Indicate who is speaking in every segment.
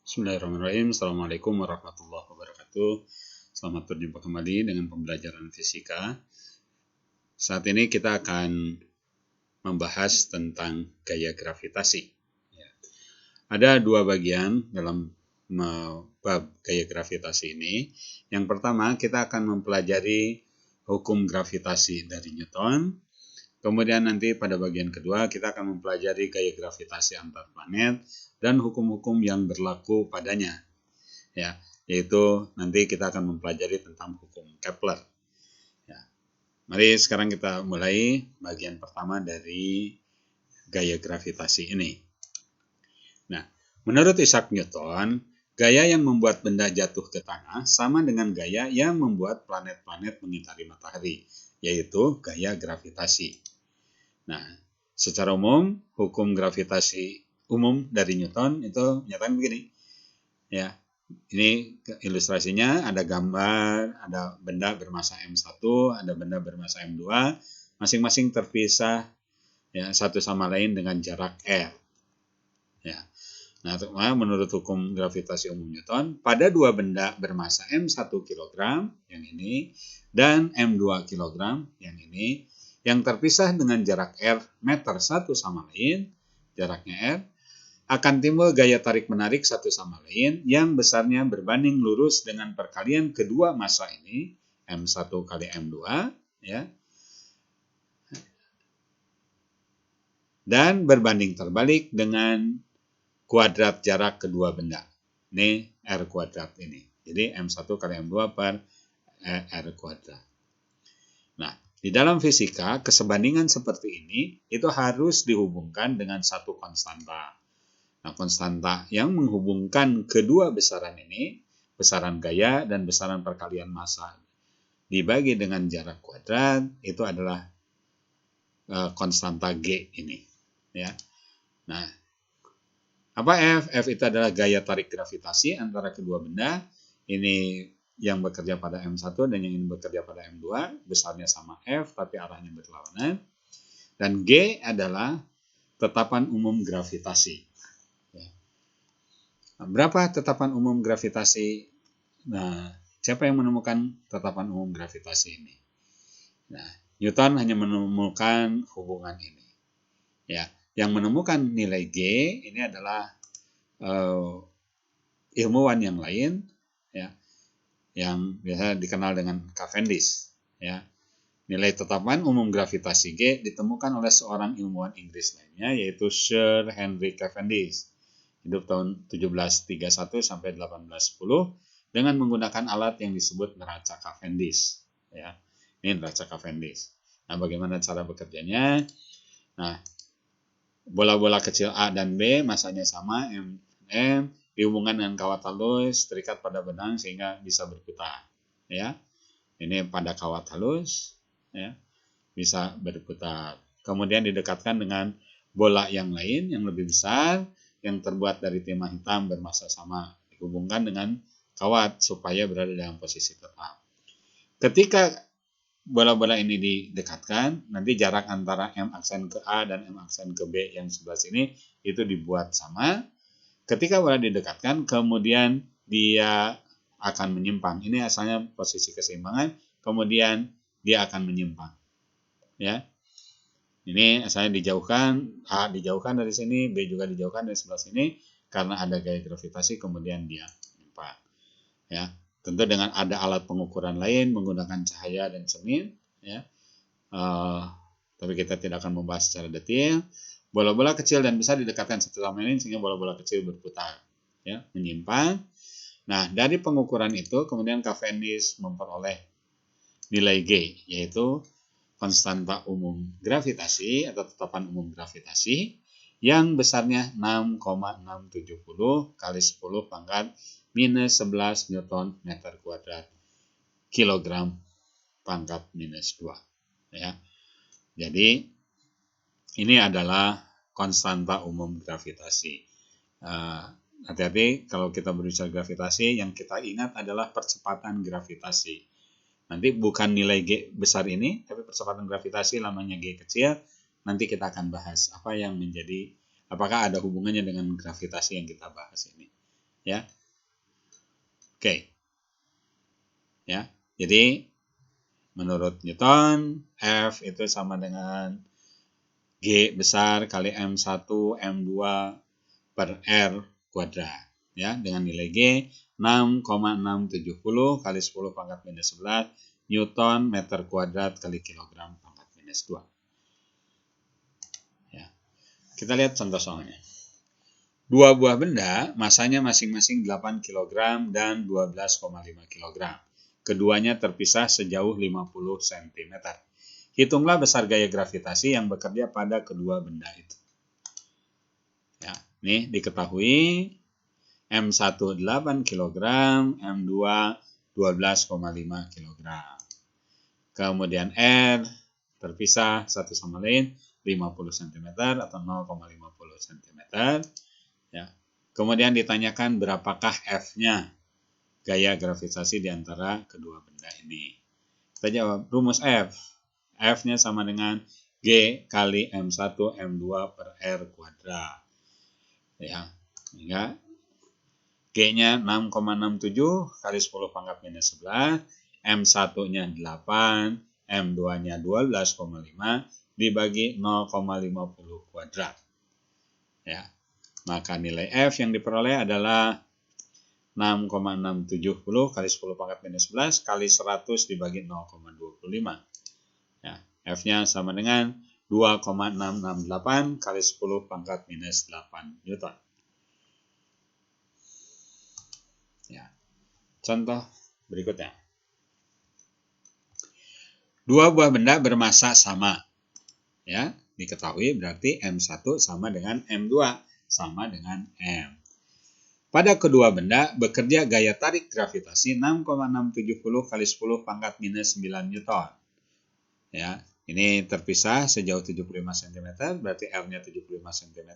Speaker 1: Bismillahirrahmanirrahim. Assalamualaikum warahmatullahi wabarakatuh. Selamat berjumpa kembali dengan pembelajaran fisika. Saat ini kita akan membahas tentang gaya gravitasi. Ada dua bagian dalam bab gaya gravitasi ini. Yang pertama, kita akan mempelajari hukum gravitasi dari Newton. Kemudian nanti pada bagian kedua kita akan mempelajari gaya gravitasi antar planet dan hukum-hukum yang berlaku padanya. Yaitu nanti kita akan mempelajari tentang hukum Kepler. Mari sekarang kita mulai bagian pertama dari gaya gravitasi ini. Nah, menurut Isaac Newton, gaya yang membuat benda jatuh ke tanah sama dengan gaya yang membuat planet-planet mengitari matahari, yaitu gaya gravitasi. Nah, secara umum, hukum gravitasi umum dari Newton itu menyatakan begini. Ini ilustrasinya, ada gambar, ada benda bermasa M1, ada benda bermasa M2, masing-masing terpisah satu sama lain dengan jarak R. Nah, menurut hukum gravitasi umum Newton, pada dua benda bermasa M1 kg, yang ini, dan M2 kg, yang ini, yang terpisah dengan jarak R meter satu sama lain, jaraknya R, akan timbul gaya tarik-menarik satu sama lain yang besarnya berbanding lurus dengan perkalian kedua massa ini, M1 kali M2, dan berbanding terbalik dengan kuadrat jarak kedua benda. Ini R kuadrat ini. Jadi M1 kali M2 per R kuadrat. Nah, di dalam fisika, kesebandingan seperti ini itu harus dihubungkan dengan satu konstanta. Nah, konstanta yang menghubungkan kedua besaran ini, besaran gaya dan besaran perkalian massa dibagi dengan jarak kuadrat, itu adalah konstanta G ini. Nah, apa F? F itu adalah gaya tarik gravitasi antara kedua benda. Ini yang bekerja pada M1 dan yang ini bekerja pada M2. Besarnya sama F, tapi arahnya berlawanan. Dan G adalah tetapan umum gravitasi. Berapa tetapan umum gravitasi? Nah, siapa yang menemukan tetapan umum gravitasi ini? Nah, Newton hanya menemukan hubungan ini. Yang menemukan nilai G ini adalah ilmuwan yang lain, yang biasa dikenal dengan Cavendish. Nilai tetapan umum gravitasi G ditemukan oleh seorang ilmuwan Inggris lainnya, yaitu Sir Henry Cavendish. Hidup tahun 1731 sampai 1810 dengan menggunakan alat yang disebut neraca Cavendish. Ini neraca Cavendish. Nah, bagaimana cara bekerjanya? Nah, bola-bola kecil A dan B masanya sama M dihubungkan dengan kawat halus terikat pada benang sehingga bisa berputar. Ini pada kawat halus, bisa berputar. Kemudian didekatkan dengan bola yang lain yang lebih besar yang terbuat dari timah hitam bermassa sama, dihubungkan dengan kawat supaya berada dalam posisi tetap. Ketika bola-bola ini didekatkan, nanti jarak antara M aksen ke A dan M aksen ke B yang sebelah sini itu dibuat sama. Ketika bola didekatkan, kemudian dia akan menyimpang. Ini asalnya posisi keseimbangan, kemudian dia akan menyimpang. Ini asalnya dijauhkan, A dijauhkan dari sini, B juga dijauhkan dari sebelah sini, karena ada gaya gravitasi, kemudian dia menyimpang. Tentu dengan ada alat pengukuran lain menggunakan cahaya dan cermin, tapi kita tidak akan membahas secara detail. Bola-bola kecil dan besar didekatkan satu sama lain sehingga bola-bola kecil berputar, menyimpang. Nah, dari pengukuran itu kemudian Cavendish memperoleh nilai G, yaitu konstanta umum gravitasi atau tetapan umum gravitasi yang besarnya 6,670 kali 10 pangkat minus 11 Newton meter kuadrat kilogram pangkat minus 2. Jadi ini adalah konstanta umum gravitasi. Hati-hati kalau kita berbicara gravitasi, yang kita ingat adalah percepatan gravitasi. Nanti bukan nilai G besar ini, tapi percepatan gravitasi lamanya G kecil. Nanti kita akan bahas apa yang menjadi, apakah ada hubungannya dengan gravitasi yang kita bahas ini. Ya. Oke. Ya. Jadi menurut Newton, F itu sama dengan G besar kali M1 M2 per R kuadrat. Ya, dengan nilai G 6,670 kali 10 pangkat minus 11 Newton meter kuadrat kali kilogram pangkat minus 2. Ya. Kita lihat contoh soalnya. Dua buah benda masanya masing-masing 8 kg dan 12,5 kg. Keduanya terpisah sejauh 50 cm. Hitunglah besar gaya gravitasi yang bekerja pada kedua benda itu. Ya, nih diketahui M1 8 kg, M2 12,5 kg. Kemudian R terpisah satu sama lain 50 cm atau 0,50 cm. Ya. Kemudian ditanyakan berapakah F-nya, gaya gravitasi di antara kedua benda ini. Kita jawab rumus F. F-nya sama dengan G kali M1 M2 per R kuadrat. Ya, sehingga G-nya 6,67 kali 10 pangkat minus 11, M1-nya 8, M2-nya 12,5 dibagi 0,50 kuadrat. Ya. Maka nilai F yang diperoleh adalah 6,670 kali 10 pangkat minus 11 kali 100 dibagi 0,25. Ya, F-nya sama dengan 2,668 kali 10 pangkat minus 8 Newton. Ya. Contoh berikutnya. Dua buah benda bermassa sama. Ya, diketahui berarti M1 sama dengan M2 sama dengan M. Pada kedua benda bekerja gaya tarik gravitasi 6,670 kali 10 pangkat minus 9 Newton. Ya, ini terpisah sejauh 75 cm, berarti R-nya 75 cm,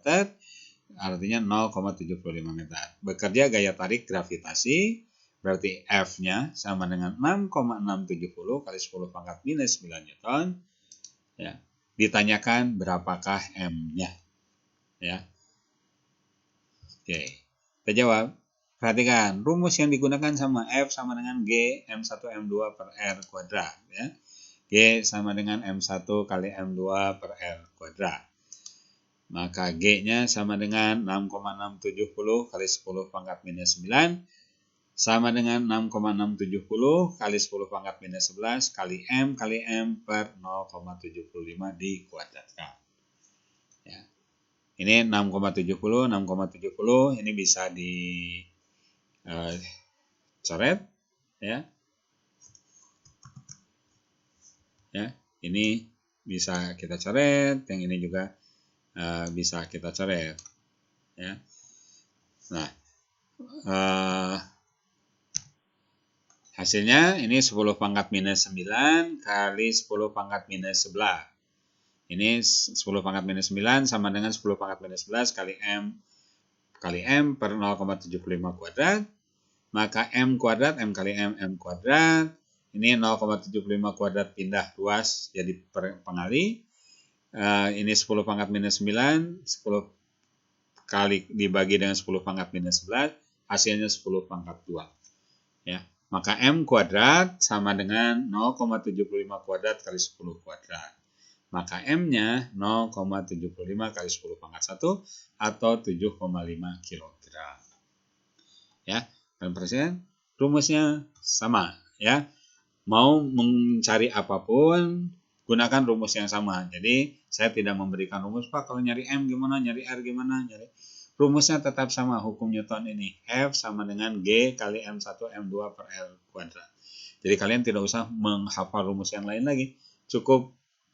Speaker 1: artinya 0,75 meter. Bekerja gaya tarik gravitasi, berarti F-nya sama dengan 6,670 kali 10 pangkat minus 9 Newton. Ya, ditanyakan berapakah M-nya. Ya. Oke, kita jawab. Perhatikan, rumus yang digunakan sama F sama dengan G M1 M2 per R kuadrat. Ya. G sama dengan M1 kali M2 per R kuadrat. Maka G-nya sama dengan 6,670 kali 10 pangkat minus 9 sama dengan 6,670 kali 10 pangkat minus 11 kali M per 0,75 dikuadratkan. Ya. Ini 6,70 ini bisa dicoret, ya. Ya, ini bisa kita coret, yang ini juga bisa kita coret, ya. Nah, hasilnya ini 10 pangkat minus 9 kali 10 pangkat minus 11. Ini 10 pangkat minus 9 sama dengan 10 pangkat minus 11 kali M per 0,75 kuadrat. Maka M kuadrat, M kali M kuadrat. Ini 0,75 kuadrat pindah luas jadi pengali. Ini 10 pangkat minus 9, 10 kali dibagi dengan 10 pangkat minus 11, hasilnya 10 pangkat 2. Ya. Maka M kuadrat sama dengan 0,75 kuadrat kali 10 kuadrat. Maka M-nya 0,75 kali 10 pangkat 1 atau 7,5 kg. Ya, kalian perhatikan rumusnya sama, ya. Mau mencari apapun gunakan rumus yang sama. Jadi, saya tidak memberikan rumus, Pak, kalau nyari M gimana, nyari R gimana, rumusnya tetap sama, hukum Newton ini. F sama dengan G kali M1 M2 per R kuadrat. Jadi, kalian tidak usah menghafal rumus yang lain lagi. Cukup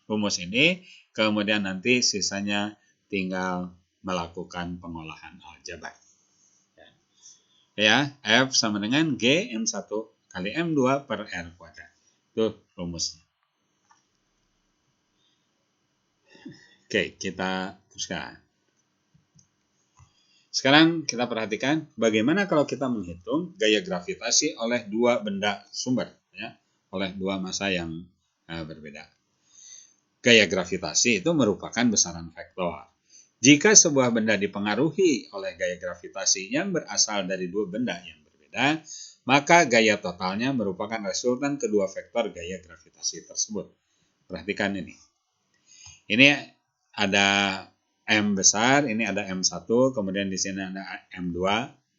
Speaker 1: rumus ini, kemudian nanti sisanya tinggal melakukan pengolahan aljabar. Ya, F sama dengan G M1 kali M2 per R kuadrat. Itu rumusnya. Oke, kita teruskan. Sekarang kita perhatikan bagaimana kalau kita menghitung gaya gravitasi oleh dua benda sumber, ya, oleh dua massa yang berbeda. Gaya gravitasi itu merupakan besaran vektor. Jika sebuah benda dipengaruhi oleh gaya gravitasi yang berasal dari dua benda yang berbeda, maka gaya totalnya merupakan resultan kedua vektor gaya gravitasi tersebut. Perhatikan ini. Ini ada M besar, ini ada M1, kemudian di sini ada M2,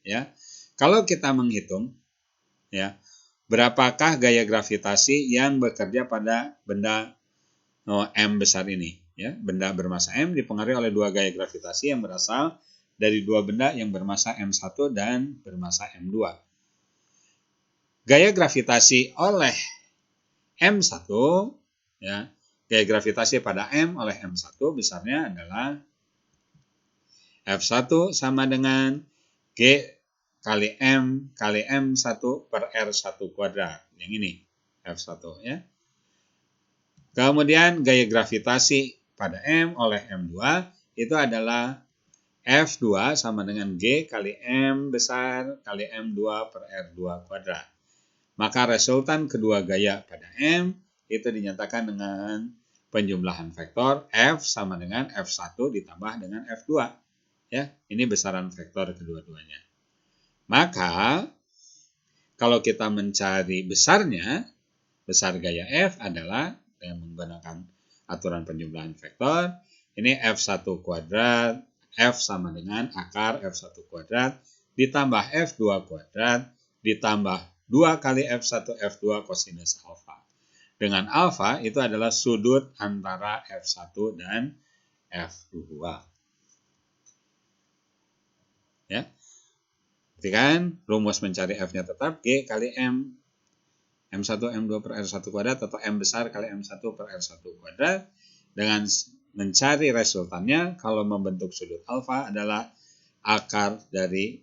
Speaker 1: ya. Kalau kita menghitung, ya, berapakah gaya gravitasi yang bekerja pada benda M besar ini? Ya, benda bermasa M dipengaruhi oleh dua gaya gravitasi yang berasal dari dua benda yang bermasa M1 dan bermasa M2. Gaya gravitasi oleh M1, ya, gaya gravitasi pada M oleh M1 besarnya adalah F1 sama dengan G kali M1 per R1 kuadrat. Yang ini F1, ya. Kemudian gaya gravitasi pada M oleh M2 itu adalah F2 sama dengan G kali M besar kali M2 per R2 kuadrat. Maka resultan kedua gaya pada M itu dinyatakan dengan penjumlahan vektor F sama dengan F1 ditambah dengan F2. Ya, ini besaran vektor kedua-duanya. Maka kalau kita mencari besarnya, besar gaya F adalah dengan menggunakan aturan penjumlahan vektor. Ini F1 kuadrat, F sama dengan akar F1 kuadrat, ditambah F2 kuadrat, ditambah 2 kali F1 F2 kosinus alfa. Dengan alfa itu adalah sudut antara F1 dan F2. Ya. Perhatikan, rumus mencari F-nya tetap G kali M. M1 M2 per R1 kuadrat atau M besar kali M1 per R1 kuadrat. Dengan mencari resultannya, kalau membentuk sudut alfa adalah akar dari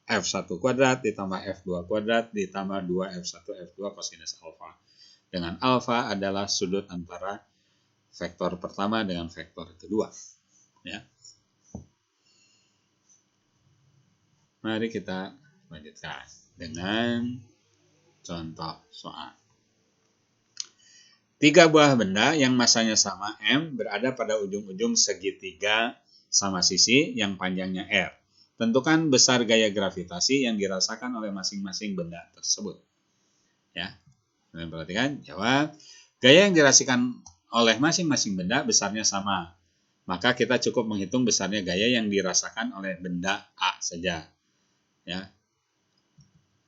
Speaker 1: F1 kuadrat ditambah F2 kuadrat ditambah 2F1 F2 kosinus alfa. Dengan alfa adalah sudut antara vektor pertama dengan vektor kedua. Ya. Mari kita lanjutkan dengan contoh soal. 3 buah benda yang masanya sama M berada pada ujung-ujung segitiga sama sisi yang panjangnya R. Tentukan besar gaya gravitasi yang dirasakan oleh masing-masing benda tersebut. Ya, kalian perhatikan, jawab. Gaya yang dirasakan oleh masing-masing benda besarnya sama. Maka kita cukup menghitung besarnya gaya yang dirasakan oleh benda A saja. Ya,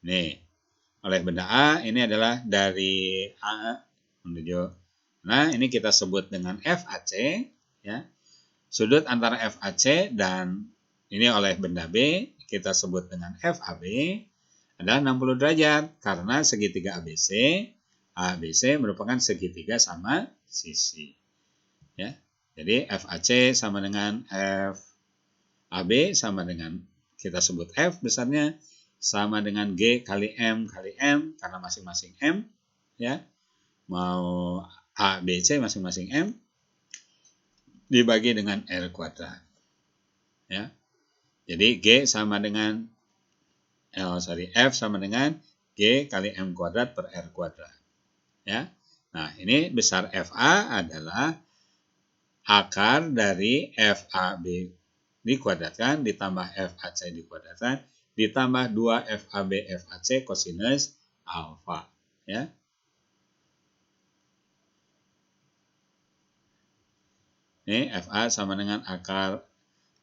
Speaker 1: nih, oleh benda A ini adalah dari A menuju. Nah, ini kita sebut dengan FAC, ya. Sudut antara FAC dan ini oleh benda B kita sebut dengan FAB adalah 60 derajat karena segitiga ABC merupakan segitiga sama sisi. Ya. Jadi FAC sama dengan FAB sama dengan kita sebut F besarnya sama dengan G kali M karena masing-masing M, ya. Mau A, B, C masing-masing M dibagi dengan R kuadrat. Ya. Jadi G sama dengan F sama dengan G kali M kuadrat per R kuadrat. Ya. Nah, ini besar FA adalah akar dari FAB dikuadratkan ditambah FAC dikuadratkan ditambah 2 FAB FAC kosinus alfa. Ya. Ini FA sama dengan akar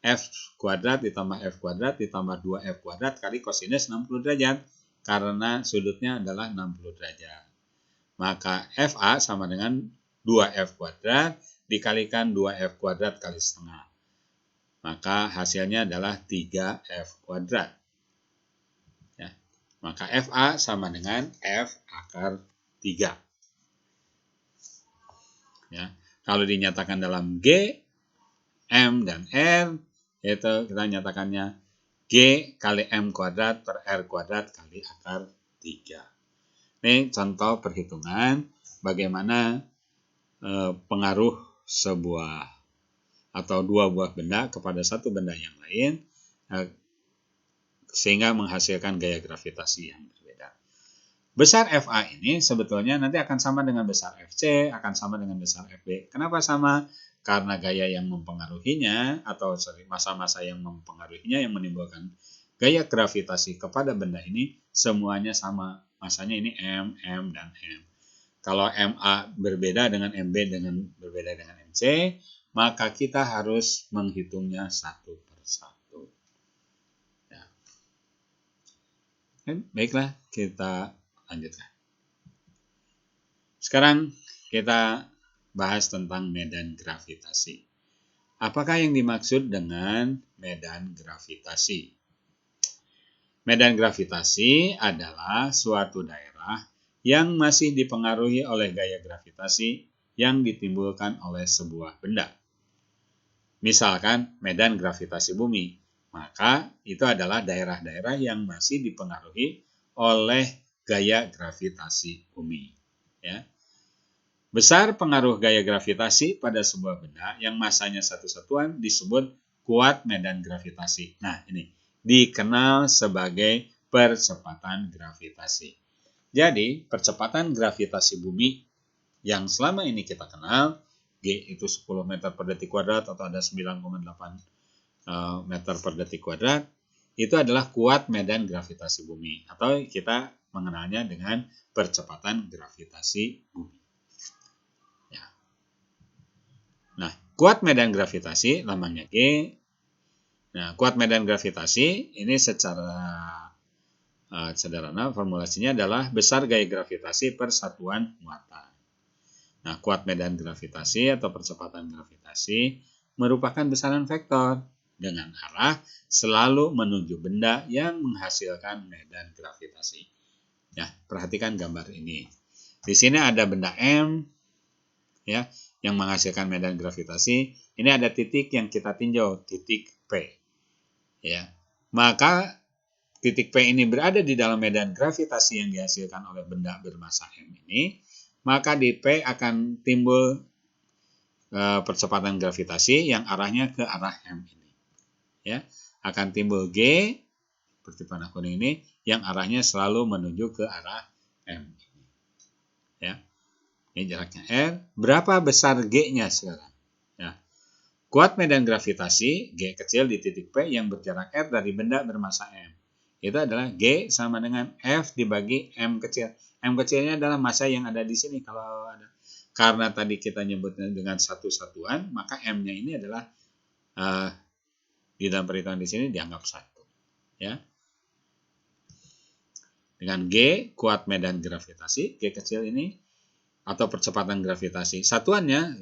Speaker 1: F kuadrat ditambah F kuadrat ditambah 2F kuadrat kali kosinus 60 derajat. Karena sudutnya adalah 60 derajat. Maka FA sama dengan 2F kuadrat dikalikan 2F kuadrat kali setengah. Maka hasilnya adalah 3F kuadrat. Ya. Maka FA sama dengan F akar 3. Ya. Kalau dinyatakan dalam G, M, dan R, yaitu kita nyatakannya G kali M kuadrat per R kuadrat kali akar 3. Ini contoh perhitungan bagaimana pengaruh sebuah atau dua buah benda kepada satu benda yang lain sehingga menghasilkan gaya gravitasi yang berbeda. Besar FA ini sebetulnya nanti akan sama dengan besar FC, akan sama dengan besar FB. Kenapa sama? Karena gaya yang mempengaruhinya atau massa-massa yang mempengaruhinya yang menimbulkan gaya gravitasi kepada benda ini semuanya sama. Massanya ini M, dan M. Kalau MA berbeda dengan MB dengan berbeda dengan MC, maka kita harus menghitungnya satu persatu. Ya. Baiklah, kita lanjutkan. Sekarang kita bahas tentang medan gravitasi. Apakah yang dimaksud dengan medan gravitasi? Medan gravitasi adalah suatu daerah yang masih dipengaruhi oleh gaya gravitasi yang ditimbulkan oleh sebuah benda. Misalkan medan gravitasi bumi, maka itu adalah daerah-daerah yang masih dipengaruhi oleh gaya gravitasi bumi. Ya. Besar pengaruh gaya gravitasi pada sebuah benda yang masanya satu satuan disebut kuat medan gravitasi. Nah, ini dikenal sebagai percepatan gravitasi. Jadi, percepatan gravitasi bumi yang selama ini kita kenal, G itu 10 meter per detik kuadrat atau ada 9,8 meter per detik kuadrat, itu adalah kuat medan gravitasi bumi. Atau kita mengenalnya dengan percepatan gravitasi bumi. Ya. Nah, kuat medan gravitasi lambangnya G. Nah, kuat medan gravitasi ini secara sederhana formulasinya adalah besar gaya gravitasi per satuan muatan. Nah, kuat medan gravitasi atau percepatan gravitasi merupakan besaran vektor dengan arah selalu menuju benda yang menghasilkan medan gravitasi. Ya, perhatikan gambar ini. Di sini ada benda M ya yang menghasilkan medan gravitasi. Ini ada titik yang kita tinjau, titik P. Ya. Maka titik P ini berada di dalam medan gravitasi yang dihasilkan oleh benda bermassa M ini, maka di P akan timbul percepatan gravitasi yang arahnya ke arah M ini. Ya, akan timbul G seperti panah kuning ini yang arahnya selalu menuju ke arah M ini. Ya. Ini jaraknya R. Berapa besar G-nya sekarang? Ya. Kuat medan gravitasi G kecil di titik P yang berjarak R dari benda bermassa M. Itu adalah G sama dengan F dibagi M kecil. M kecilnya adalah massa yang ada di sini. Kalau ada, karena tadi kita nyebutnya dengan satu satuan, maka M-nya ini adalah di dalam perhitungan di sini dianggap 1. Ya. Dengan G, kuat medan gravitasi, G kecil ini, atau percepatan gravitasi. Satuannya,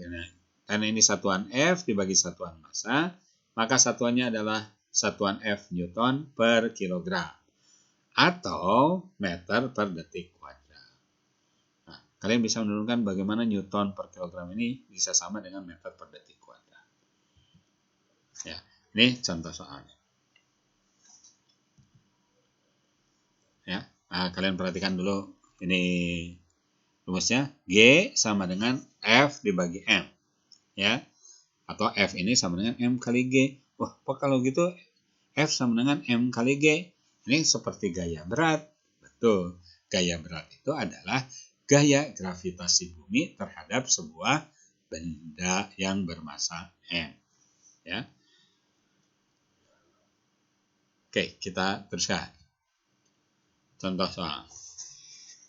Speaker 1: karena ini satuan F dibagi satuan massa, maka satuannya adalah satuan F Newton per kilogram atau meter per detik kuadrat. Nah, kalian bisa menurunkan bagaimana Newton per kilogram ini bisa sama dengan meter per detik kuadrat. Ya, ini contoh soalnya. Ya, nah, kalian perhatikan dulu ini rumusnya. G sama dengan F dibagi M. Ya, atau F ini sama dengan M kali G. Wah, kalau gitu F sama dengan M kali G. Ini seperti gaya berat. Betul. Gaya berat itu adalah gaya gravitasi bumi terhadap sebuah benda yang bermassa M. Ya. Oke, kita teruskan. Contoh soal.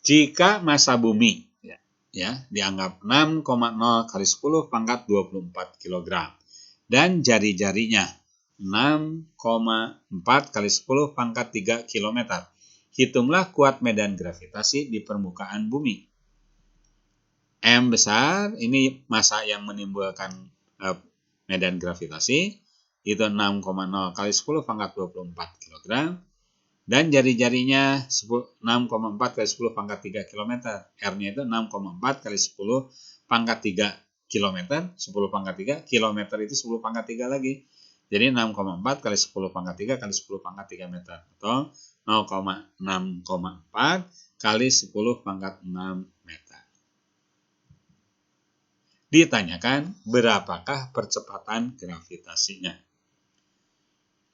Speaker 1: Jika massa bumi ya dianggap 6,0 kali 10 pangkat 24 kg dan jari-jarinya 6,4 kali 10 pangkat 3 km. Hitunglah kuat medan gravitasi di permukaan bumi. M besar, ini massa yang menimbulkan medan gravitasi, itu 6,0 kali 10 pangkat 24 kg. Dan jari-jarinya 6,4 kali 10 pangkat 3 km. R-nya itu 6,4 kali 10 pangkat 3 km. 10 pangkat 3, kilometer itu 10 pangkat 3 lagi. Jadi 6,4 kali 10 pangkat 3 kali 10 pangkat 3 meter. Atau 0,6,4 kali 10 pangkat 6 meter. Ditanyakan berapakah percepatan gravitasinya?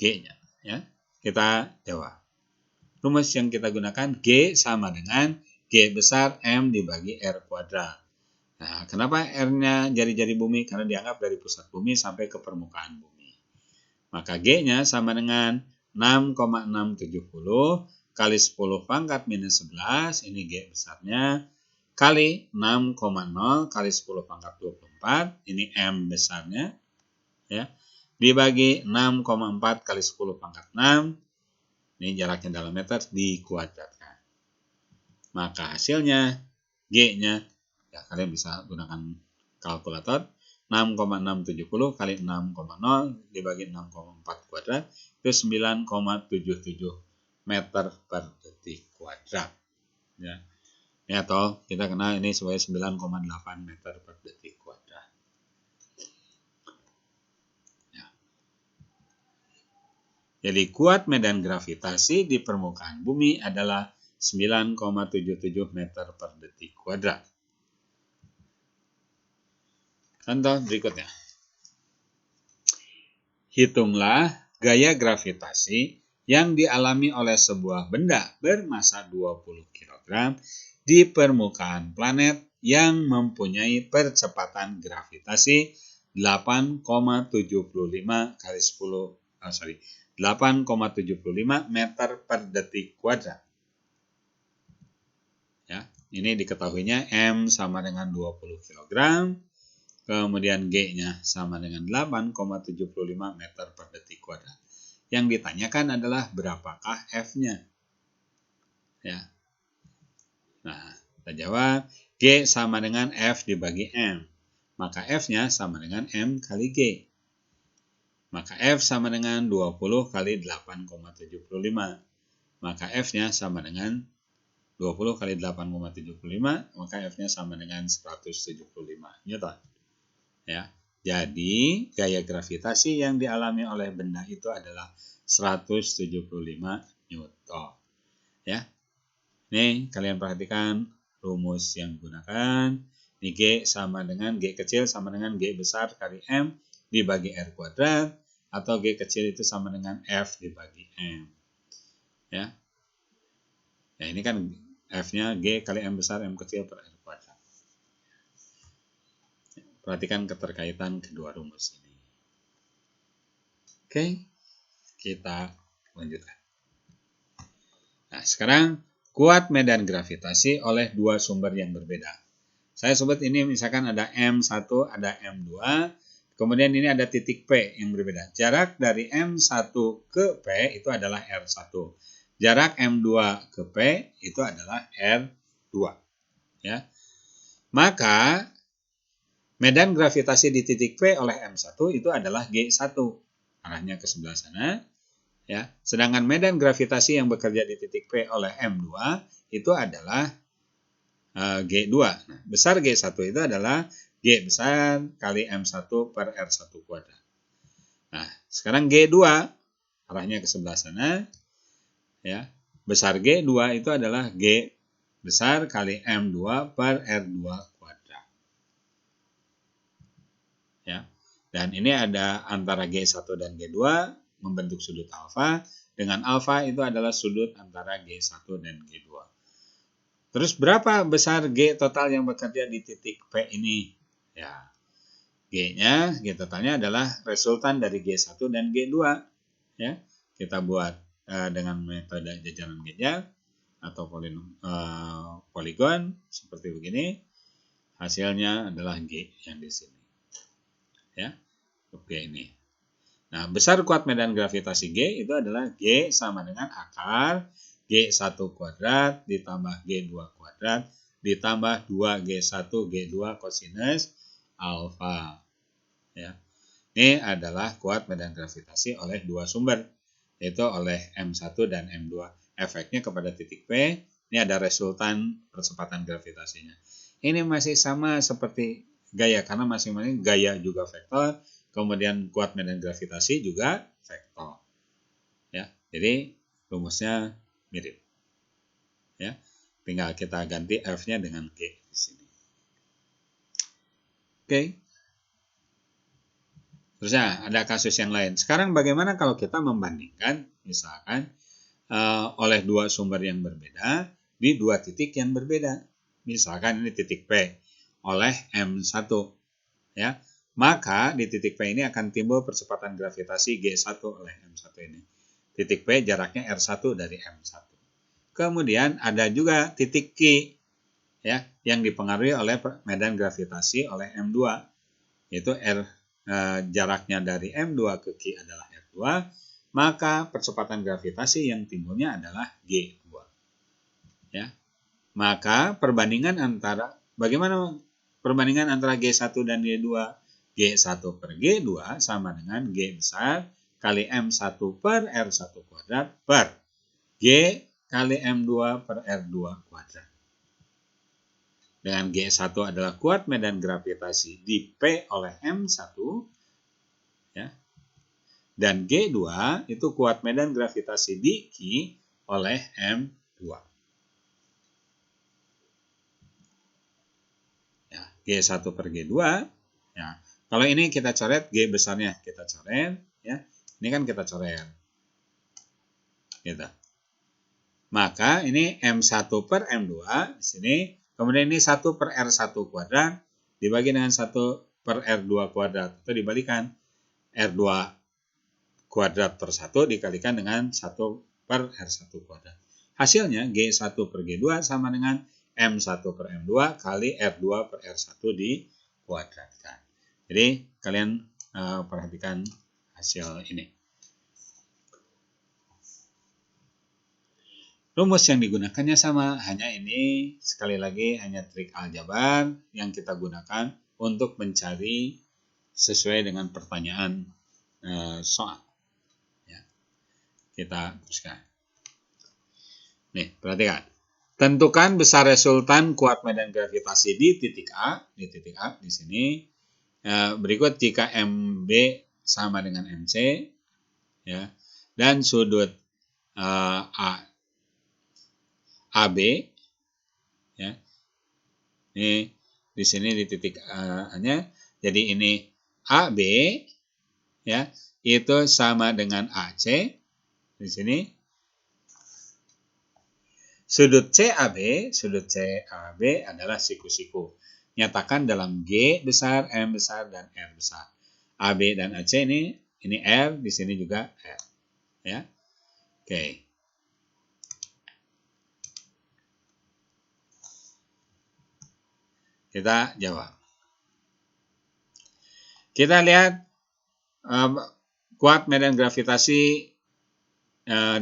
Speaker 1: G-nya. Ya. Kita jawab. Rumus yang kita gunakan G sama dengan G besar M dibagi R kuadrat. Nah, kenapa R-nya jari-jari bumi? Karena dianggap dari pusat bumi sampai ke permukaan bumi. Maka G-nya sama dengan 6,670 kali 10 pangkat minus 11, ini G besarnya, kali 6,0 kali 10 pangkat 24, ini M besarnya, ya, dibagi 6,4 kali 10 pangkat 6, ini jaraknya dalam meter, dikuadratkan. Maka hasilnya G-nya, ya kalian bisa gunakan kalkulator, 6,670 kali 6,0 dibagi 6,4 kuadrat, itu 9,77 meter per detik kuadrat. Ya. Ini atau kita kenal ini sebagai 9,8 meter per detik kuadrat. Ya. Jadi kuat medan gravitasi di permukaan bumi adalah 9,77 meter per detik kuadrat. Contoh berikutnya. Hitunglah gaya gravitasi yang dialami oleh sebuah benda bermasa 20 kg di permukaan planet yang mempunyai percepatan gravitasi 8,75 kali 8,75 meter per detik kuadrat. Ya, ini diketahuinya M sama dengan 20 kg. Kemudian G-nya sama dengan 8,75 meter per detik kuadrat. Yang ditanyakan adalah berapakah F-nya. Ya. Nah, kita jawab G sama dengan F dibagi M. Maka F-nya sama dengan M kali G. Maka F sama dengan 20 kali 8,75. Maka F-nya sama dengan 20 kali 8,75. Maka F-nya sama dengan 175 Newton. Ya, jadi gaya gravitasi yang dialami oleh benda itu adalah 175 Newton. Ya, nih kalian perhatikan rumus yang digunakan. Ini G sama dengan G kecil sama dengan G besar kali M dibagi R kuadrat, atau G kecil itu sama dengan F dibagi M. Ya, ya ini kan F-nya G kali M besar M kecil per R kuadrat. Perhatikan keterkaitan kedua rumus ini. Oke, kita lanjutkan. Nah, sekarang kuat medan gravitasi oleh dua sumber yang berbeda. Saya sebut ini misalkan ada M1, ada M2, kemudian ini ada titik P yang berbeda. Jarak dari M1 ke P itu adalah R1. Jarak M2 ke P itu adalah R2. Ya. Maka medan gravitasi di titik P oleh M1 itu adalah G1, arahnya ke sebelah sana. Ya. Sedangkan medan gravitasi yang bekerja di titik P oleh M2 itu adalah G2. Nah, besar G1 itu adalah G besar kali M1 per R1 kuadrat. Nah, sekarang G2 arahnya ke sebelah sana. Ya. Besar G2 itu adalah G besar kali M2 per R2 kuadrat. Ya. Dan ini ada antara G1 dan G2 membentuk sudut alfa. Dengan alfa itu adalah sudut antara G1 dan G2. Terus berapa besar G total yang bekerja di titik P ini? Ya, G-nya, G totalnya adalah resultan dari G1 dan G2. Ya, kita buat dengan metode jajaran gejak atau poligon seperti begini. Hasilnya adalah G yang di sini. Ya, G ini. Nah, besar kuat medan gravitasi G itu adalah G sama dengan akar G1 kuadrat ditambah G2 kuadrat ditambah 2G1 G2 kosinus alfa. Ya. Ini adalah kuat medan gravitasi oleh dua sumber, yaitu oleh M1 dan M2. Efeknya kepada titik P, ini ada resultan percepatan gravitasinya. Ini masih sama seperti gaya, karena masing-masing gaya juga vektor, kemudian kuat medan gravitasi juga vektor. Ya, jadi rumusnya mirip. Ya, tinggal kita ganti F-nya dengan G di sini. Oke. Terusnya ada kasus yang lain. Sekarang bagaimana kalau kita membandingkan misalkan oleh dua sumber yang berbeda, di dua titik yang berbeda. Misalkan ini titik P oleh M1, ya. Maka di titik P ini akan timbul percepatan gravitasi G1 oleh M1 ini. Titik P jaraknya R1 dari M1. Kemudian ada juga titik Q, ya, yang dipengaruhi oleh medan gravitasi oleh M2, yaitu jaraknya dari M2 ke Q adalah R2, maka percepatan gravitasi yang timbulnya adalah G2. Ya. Maka bagaimana perbandingan antara G1 dan G2? G1 per G2 sama dengan G besar kali M1 per R1 kuadrat per G kali M2 per R2 kuadrat. Dengan G1 adalah kuat medan gravitasi di P oleh M1, ya. Dan G2 itu kuat medan gravitasi di Q oleh M2. Ya, G1 per G2, ya. Kalau ini kita coret G besarnya, kita coret, ya. Ini kan kita coret. Gitu. Maka ini M1 per M2 di sini, kemudian ini 1 per R1 kuadrat dibagi dengan 1 per R2 kuadrat. Itu dibalikan. R2 kuadrat per 1 dikalikan dengan 1 per R1 kuadrat. Hasilnya G1 per G2 sama dengan M1 per M2 kali R2 per R1 dikuadratkan. Jadi kalian perhatikan hasil ini. Rumus yang digunakannya sama, hanya ini sekali lagi hanya trik aljabar yang kita gunakan untuk mencari sesuai dengan pertanyaan soal. Ya. Kita teruskan. Nih, perhatikan. Tentukan besar resultan kuat medan gravitasi di titik A di sini. Berikut jika MB sama dengan MC, ya, dan sudut AB, ya, ini di sini di titik A-nya, jadi ini AB, ya, itu sama dengan AC di sini. Sudut CAB adalah siku-siku. Nyatakan dalam G besar, M besar, dan R besar. AB dan AC ini R, di sini juga R. Ya. Oke. Kita jawab. Kita lihat kuat medan gravitasi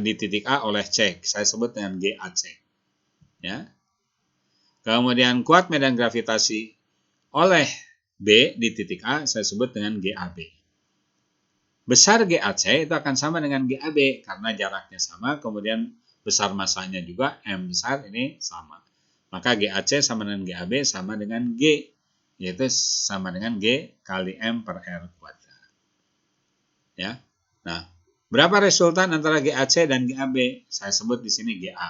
Speaker 1: di titik A oleh C. Saya sebut dengan GAC. Ya. Kemudian kuat medan gravitasi oleh B di titik A saya sebut dengan GAB. Besar GAC itu akan sama dengan GAB karena jaraknya sama, kemudian besar masanya juga M besar ini sama. Maka GAC sama dengan GAB sama dengan G, yaitu sama dengan G kali M per R kuadrat. Ya. Nah, berapa resultan antara GAC dan GAB? Saya sebut di sini GA.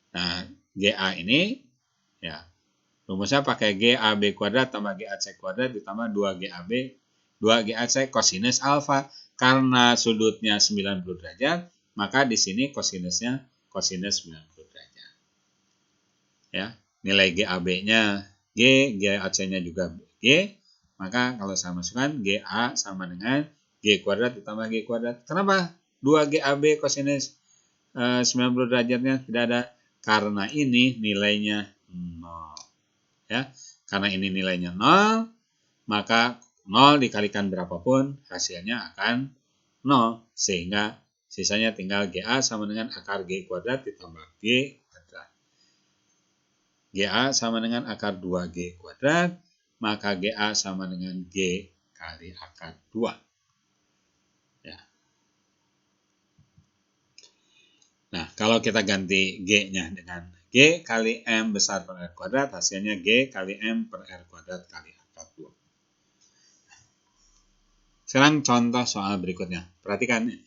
Speaker 1: Nah, GA ini, ya, rumusnya pakai GAB kuadrat tambah GAC kuadrat ditambah 2GAB, 2GAC kosinus alfa. Karena sudutnya 90 derajat, maka di sini kosinusnya kosinus 90 derajat. Ya, nilai GAB-nya G, GAC-nya juga G, maka kalau saya masukkan GA sama dengan G kuadrat ditambah G kuadrat. Kenapa 2GAB kosinus 90 derajatnya tidak ada? Karena ini nilainya 0. Ya, karena ini nilainya 0, maka 0 dikalikan berapapun hasilnya akan 0, sehingga sisanya tinggal GA sama dengan akar G kuadrat ditambah G kuadrat. GA sama dengan akar 2G kuadrat, maka GA sama dengan G kali akar 2. Ya. Nah, kalau kita ganti G-nya dengan G kali M besar per R kuadrat, hasilnya G kali M per R kuadrat kali akar 2. Sekarang contoh soal berikutnya. Perhatikan ini.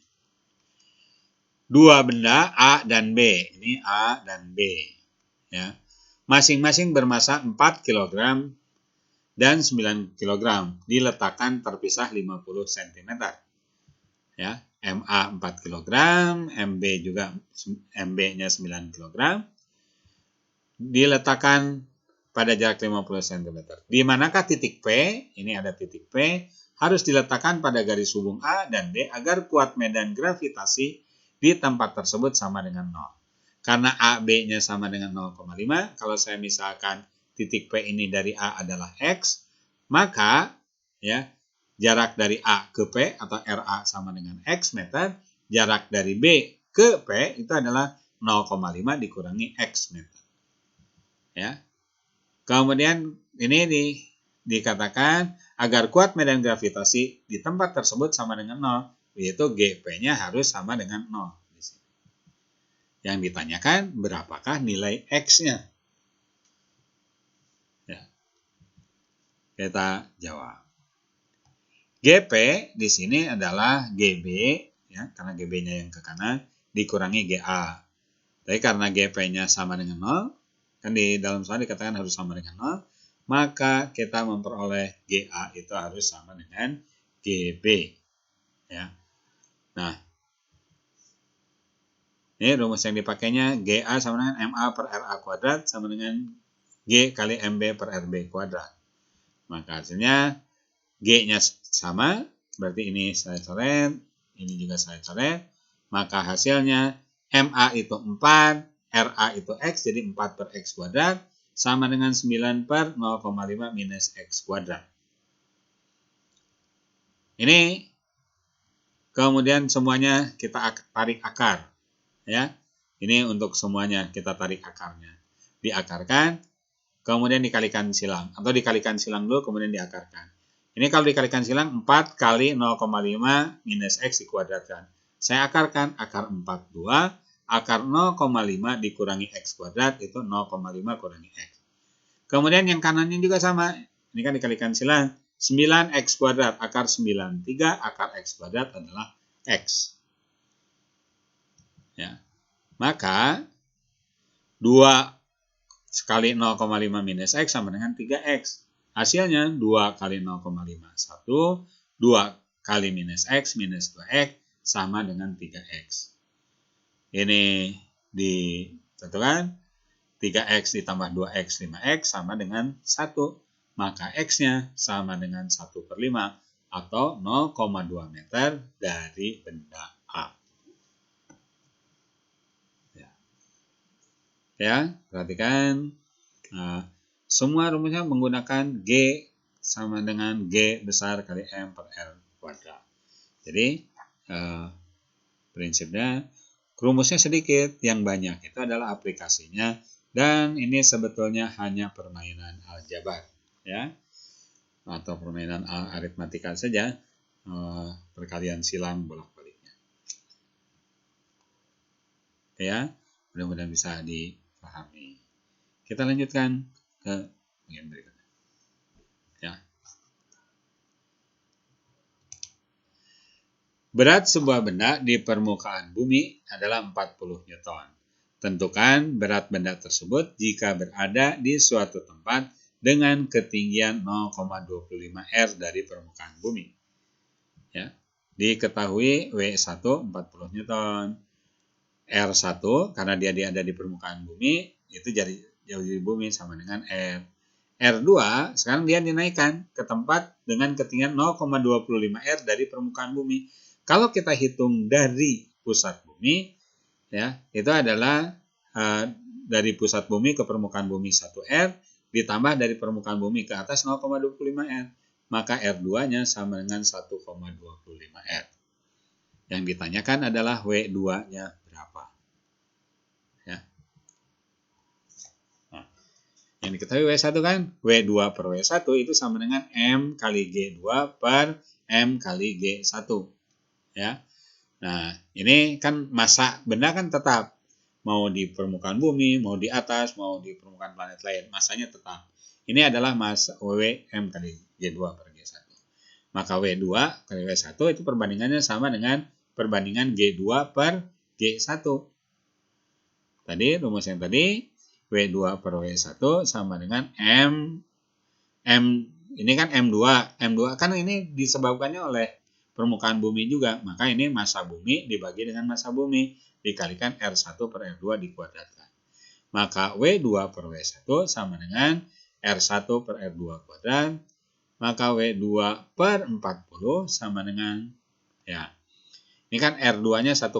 Speaker 1: Dua benda A dan B. Ini A dan B. Ya. Masing-masing bermassa 4 kg dan 9 kg. Diletakkan terpisah 50 cm. Ya. MA 4 kg, MB juga MB-nya 9 kg. diletakkan pada jarak 50 cm. Di manakah titik P? Ini ada titik P, harus diletakkan pada garis hubung A dan B agar kuat medan gravitasi di tempat tersebut sama dengan 0. Karena A, B-nya sama dengan 0,5, kalau saya misalkan titik P ini dari A adalah X, maka ya jarak dari A ke P atau RA sama dengan X meter, jarak dari B ke P itu adalah 0,5 dikurangi X meter. Ya. Kemudian ini dikatakan agar kuat medan gravitasi di tempat tersebut sama dengan 0, yaitu GP-nya harus sama dengan 0. Yang ditanyakan berapakah nilai X-nya? Ya. Kita jawab. GP di sini adalah GB, ya, karena GB-nya yang ke kanan, dikurangi GA. Tapi karena GP-nya sama dengan 0, kan di dalam soal dikatakan harus sama dengan 0, maka kita memperoleh GA itu harus sama dengan GB. Ya. Nah, ini rumus yang dipakainya GA sama dengan MA per RA kuadrat sama dengan G kali MB per RB kuadrat. Maka hasilnya G-nya sama, berarti ini saya coret, ini juga saya coret. Maka hasilnya MA itu 4, RA itu X, jadi 4 per X kuadrat, sama dengan 9 per 0,5 minus X kuadrat. Ini kemudian semuanya kita tarik akar. Ya, ini untuk semuanya kita tarik akarnya. Diakarkan, kemudian dikalikan silang. Atau dikalikan silang dulu, kemudian diakarkan. Ini kalau dikalikan silang 4 kali 0,5 minus X dikuadratkan. Saya akarkan, akar 4, 2. Akar 0,5 dikurangi X kuadrat, itu 0,5 kurangi X. Kemudian yang kanannya juga sama. Ini kan dikalikan silang. 9X kuadrat, akar 9, 3. Akar X kuadrat adalah X. Ya. Maka 2 kali 0,5 minus X sama dengan 3X. Hasilnya 2 kali 0,5, 1. 2 kali minus X minus 2X sama dengan 3X. Ini ditentukan 3X ditambah 2X 5X sama dengan 1. Maka X-nya sama dengan 1 per 5 atau 0,2 meter dari benda A. Ya, perhatikan. Nah, semua rumusnya menggunakan G sama dengan G besar kali M per R kuadrat. Jadi, prinsipnya rumusnya sedikit, yang banyak itu adalah aplikasinya, dan ini sebetulnya hanya permainan aljabar, ya, atau permainan aritmatika saja, perkalian silang bolak-baliknya. Ya, mudah-mudahan bisa dipahami. Kita lanjutkan ke bagian berikutnya. Ya. Berat sebuah benda di permukaan bumi adalah 40 Newton. Tentukan berat benda tersebut jika berada di suatu tempat dengan ketinggian 0,25 R dari permukaan bumi. Ya. Diketahui W1 40 Newton. R1 karena dia ada di permukaan bumi, itu jadi jauh dari bumi sama dengan R. R2 sekarang dia dinaikkan ke tempat dengan ketinggian 0,25 R dari permukaan bumi. Kalau kita hitung dari pusat bumi, ya, itu adalah dari pusat bumi ke permukaan bumi 1 R ditambah dari permukaan bumi ke atas 0,25 R. Maka R2-nya sama dengan 1,25 R. Yang ditanyakan adalah W2-nya berapa. Ya. Nah, yang diketahui W1 kan, W2 per W1 itu sama dengan M kali G2 per M kali G1. Ya. Nah, ini kan massa benda kan tetap. Mau di permukaan bumi, mau di atas, mau di permukaan planet lain, massanya tetap. Ini adalah massa W M kali G2 per G1. Maka W2 kali W1 itu perbandingannya sama dengan perbandingan G2 per G1. Tadi rumus yang tadi W2 per W1 sama dengan M ini kan M2 kan ini disebabkannya oleh permukaan bumi juga, maka ini massa bumi dibagi dengan massa bumi dikalikan R1 per R2 dikuadratkan. Maka W2 per W1 sama dengan R1 per R2 kuadrat. Maka W2 per 40 sama dengan, ya, ini kan R2-nya 1,25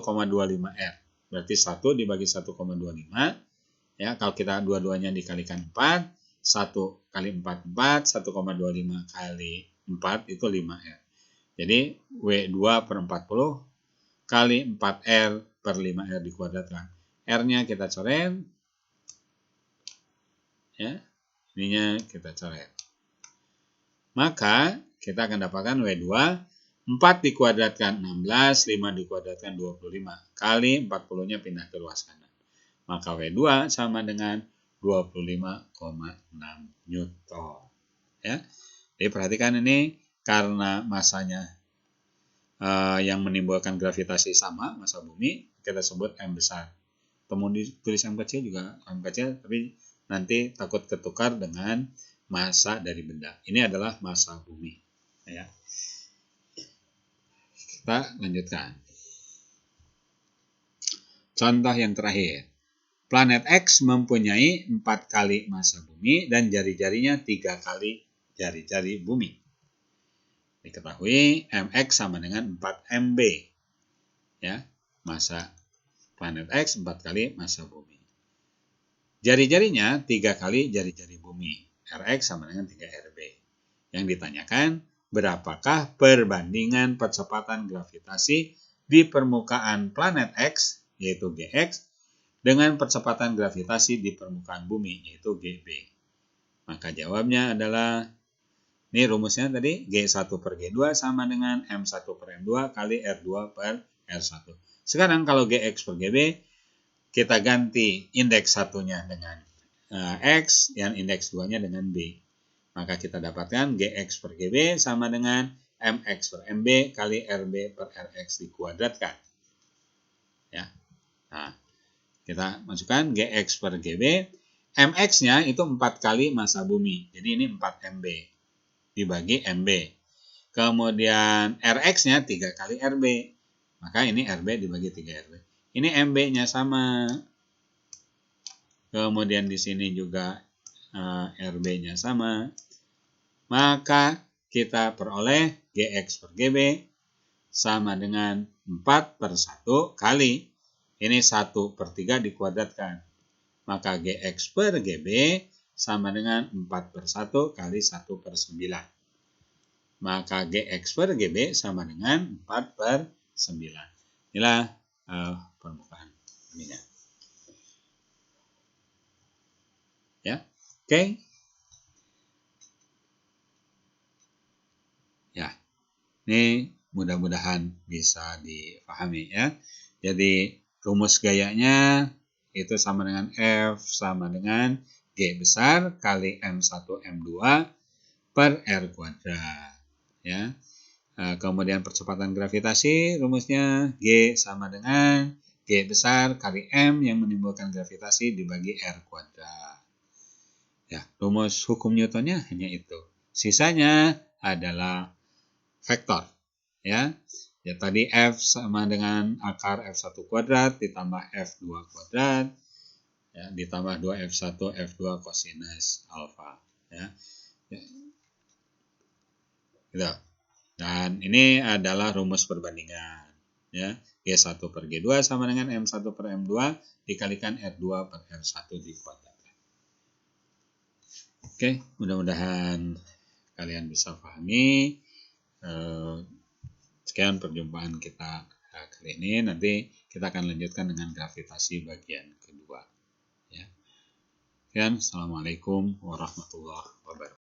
Speaker 1: R. Berarti 1 dibagi 1,25. Ya, kalau kita dua-duanya dikalikan 4, 1 kali 4, 4, 1,25 kali 4 itu 5R. Jadi W2 per 40 kali 4R per 5R dikuadratkan. R-nya kita coret. Ya, ininya kita coret. Maka kita akan dapatkan W2 4 dikuadratkan 16, 5 dikuadratkan 25. Kali 40-nya pindah ke ruas kanan. Maka W2 sama dengan 25,6 Newton. Ya. Jadi perhatikan ini karena masanya yang menimbulkan gravitasi sama, masa bumi, kita sebut M besar. Temu ditulis M kecil juga M kecil, tapi nanti takut ketukar dengan masa dari benda. Ini adalah masa bumi. Ya. Kita lanjutkan. Contoh yang terakhir. Planet X mempunyai 4 kali masa bumi dan jari-jarinya 3 kali jari-jari bumi. Diketahui mx sama dengan 4 mb. Ya, masa planet X 4 kali masa bumi. Jari-jarinya 3 kali jari-jari bumi. Rx sama dengan 3 rb. Yang ditanyakan, berapakah perbandingan percepatan gravitasi di permukaan planet X, yaitu Gx, dengan percepatan gravitasi di permukaan bumi, yaitu Gb. Maka jawabnya adalah, ini rumusnya tadi, G1 per G2 sama dengan M1 per M2 kali R2 per R1. Sekarang kalau Gx per Gb, kita ganti indeks satunya dengan X, dan indeks 2-nya dengan B. Maka kita dapatkan Gx per Gb sama dengan Mx per Mb kali Rb per Rx dikuadratkan. Ya. Nah, kita masukkan Gx per Gb. Mx-nya itu 4 kali masa bumi. Jadi ini 4 Mb dibagi Mb. Kemudian Rx-nya 3 kali Rb. Maka ini Rb dibagi 3 Rb. Ini Mb-nya sama. Kemudian di sini juga Rb-nya sama. Maka kita peroleh Gx per Gb sama dengan 4 per 1 kali, ini 1 per 3 dikuadratkan. Maka Gx per Gb sama dengan 4 per 1 kali 1 per 9. Maka Gx per Gb sama dengan 4 per 9. Inilah permukaan ininya. Ya, oke. Ya, ini mudah-mudahan bisa dipahami ya. Jadi rumus gayanya itu sama dengan F sama dengan G besar kali M1 M2 per R kuadrat. Ya. Kemudian percepatan gravitasi rumusnya G sama dengan G besar kali M yang menimbulkan gravitasi dibagi R kuadrat. Ya, rumus hukum Newtonnya hanya itu. Sisanya adalah vektor. Ya, tadi F sama dengan akar F1 kuadrat ditambah F2 kuadrat, ya, ditambah 2F1 F2 kosinus alfa. Ya. Gitu. Dan ini adalah rumus perbandingan. Ya, G1 per G2 sama dengan M1 per M2 dikalikan R2 per R1 dikuadratkan. Oke, mudah-mudahan kalian bisa pahami. Sekian perjumpaan kita kali ini. Nanti kita akan lanjutkan dengan gravitasi bagian kedua. Ya. Sekian, Assalamualaikum warahmatullahi wabarakatuh.